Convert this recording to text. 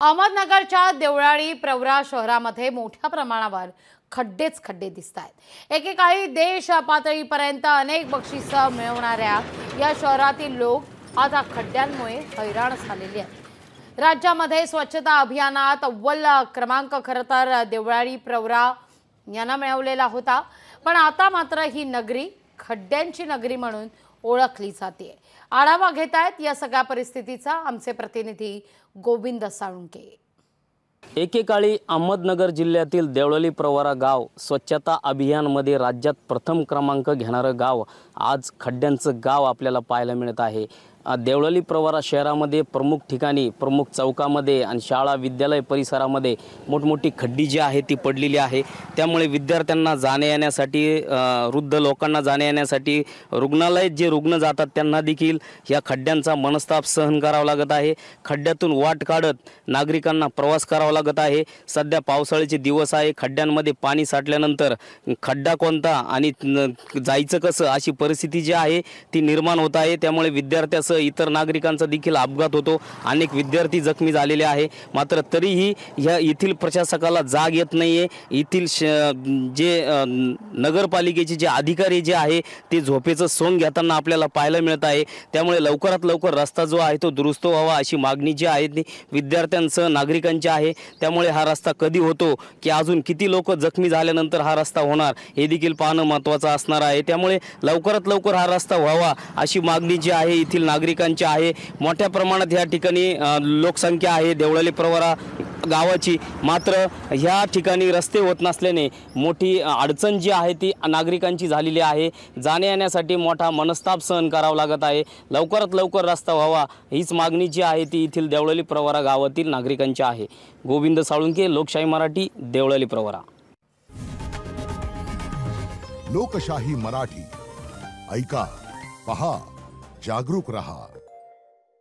अहमदनगरच्या देवळाली प्रवरा शहरामध्ये मोठ्या प्रमाणावर खड्डे दिसतात। एकेकाळी देश पातळीपर्यंत अनेक बक्षिसं मिळवणाऱ्या या शहरातील लोक आता खड्ड्यांमुळे हैराण झालेले आहेत। राज्यामध्ये स्वच्छता अभियानात अव्वल क्रमांक खरं तर देवळाली प्रवरा यांना मिळवलेला होता, पण आता मात्र ही नगरी खड्ड्यांची नगरी म्हणून ओळखली जाते। आढावा घेत आहेत या सगळ्या परिस्थितीचा आमचे प्रतिनिधी गोविंद साळुंके। एकेकाळी अहमदनगर जिल्ह्यातील देवळाली प्रवरा गाव स्वच्छता अभियानमध्ये राज्यात प्रथम क्रमांक घेणारं गाव आज खड्ड्यांचं गाव आपल्याला पाहायला मिळत आहे। देवळाली प्रवरा शहरामध्ये प्रमुख ठिकाणी, प्रमुख चौकामध्ये आणि शाळा विद्यालय परिसरामध्ये मोठमोठी खड्डी जी आहे ती पडलेली आहे। त्यामुळे विद्यार्थ्यांना जाणे येण्यासाठी, वृद्ध लोकांना जाणे येण्यासाठी, रुग्णालयात जे रुग्ण जातात त्यांना देखील या खड्ड्यांचा मनस्ताप सहन करावा लागत आहे। खड्ड्यातून वाट काढत नागरिकांना प्रवास करावा लागत आहे। सध्या पावसाळ्याचे दिवस आहे, खड्ड्यांमध्ये पाणी साठल्यानंतर खड्डा कोणता आणि जायचं कसं अशी परिस्थिती जी आहे ती निर्माण होत आहे। त्यामुळे विद्यार्थ्यांसह इतर नागरिकांचा देखील अपघात होतो, अनेक विद्यार्थी जखमी झालेले आहे। मात्र तरीही या येथील प्रशासकाला जाग येत नाहीये। येथील जे नगरपालिकेचे जे अधिकारी जे आहे ते झोपेचं सोंग घेताना आपल्याला पाहायला मिळत आहे। त्यामुळे लवकरात लवकर रस्ता जो आहे तो दुरुस्त व्हावा अशी मागणी जी आहे ती विद्यार्थ्यांसह नागरिकांची आहे। त्यामुळे हा रस्ता कधी होतो की अजून किती लोक जखमी झाल्यानंतर हा रस्ता होणार हे देखील पाहणं महत्त्वाचं असणार आहे। त्यामुळे लवकरात लवकर हा रस्ता व्हावा अशी मागणी जी आहे येथील नागरिकांची आहे। मोठ्या प्रमाणात या ठिकाणी लोकसंख्या आहे देवळाली प्रवरा गावाची, मात्र ह्या ठिकाणी रस्ते होत नसल्याने मोठी अडचण जी आहे ती नागरिकांची झालेली आहे। जाणे येण्यासाठी मोठा मनस्ताप सहन करावा लागत आहे। लवकरात लवकर रस्ता व्हावा हीच मागणी जी आहे ती येथील देवळाली प्रवरा गावातील नागरिकांची आहे। गोविंद साळुंके, लोकशाही मराठी, देवळाली प्रवरा। लोकशाही मराठी, ऐका, पहा, जागरूक रहा।